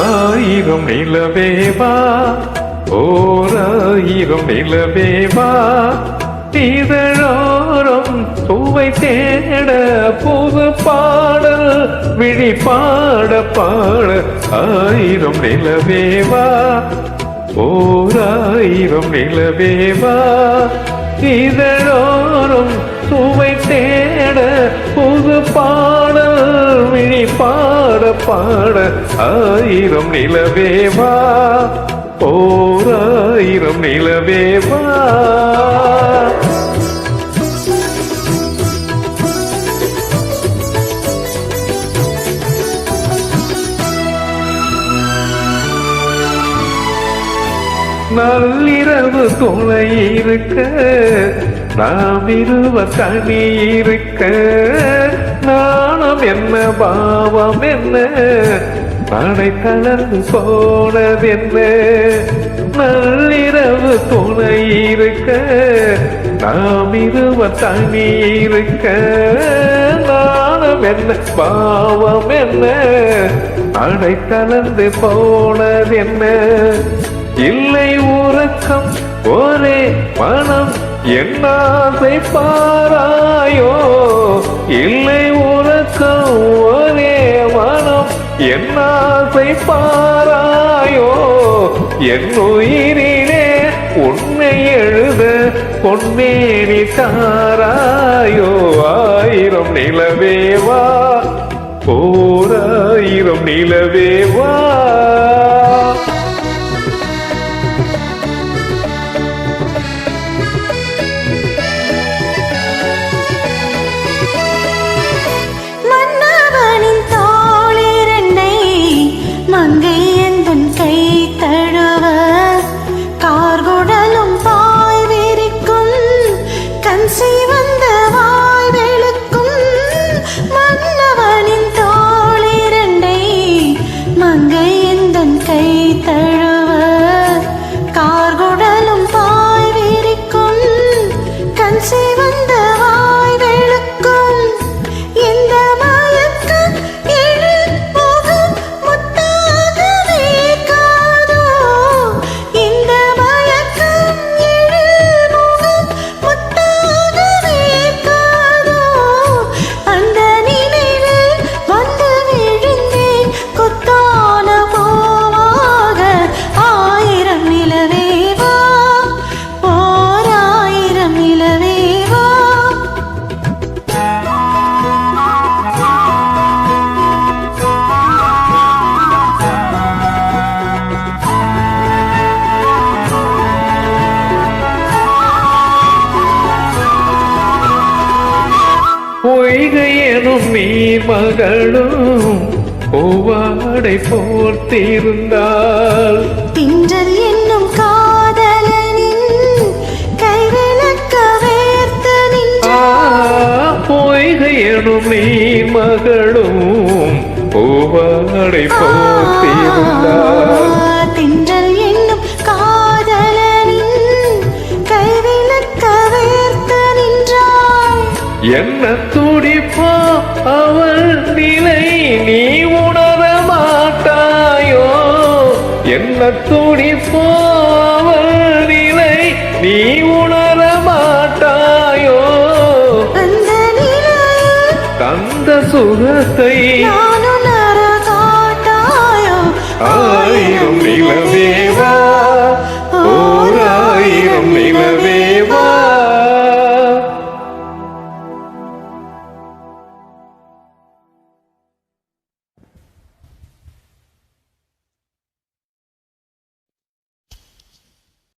ஆயிரம் நிலவேவா ஓராயிரம் நிலவேவா இதழோரம் பூவை தேட புது பாடல் விழி பாட பாட ஆயிரம் நிலவேவா ஓராயிரம் நிலவேவா இதழோரம் பூவை தேட புது பாடல் விழி பாட பாட ஆயிரம் நிலவேவா ஓராயிரம் நிலவேவா நள்ளிரவு துணை இருக்க நாம் இருவர் தனி இருக்க நாணம் என்ன பாவம் என்ன நடை தளர்ந்து போனதென்ன நள்ளிரவு துணை இருக்க நாம் இருவர் தனி இருக்க நாணம் என்ன பாவம் என்ன நடை தளர்ந்து போனதென்ன இல்லை உறக்கம் ஒரே மனம் என்னாசை பாராயோ இல்லை உறக்கம் ஒரே மனம் என்னாசை பாராயோ என் உயிரிலே உன்னை எழுத பொன்னேறி தாராயோ ஆயிரம் நிலவேவா ஓராயிரம் நிலவேவா பொய்கை எனும் நீர் மகளும் பூவாடை போர்த்திருந்தால் திங்கள் என்னும் காதலனின் கைவிளக்க வேர்த்து நின்றாள் பொய்கை எனும் நீர் மகளும் பூவாடை போர்த்திருந்தால் திங்கள் என்னும் காதலனின் கைவிளக்க வேர்த்து நின்றாள் என்ன துடிப்போ அவள் நிலை நீ உணர மாட்டாயோ என்ன துடிப்போ அவள் நிலை நீ உணர மாட்டாயோ அந்த நிலையில் தந்த சுகத்தை நான் உணர காட்டாயோ ஆயிரம் நிலவேவா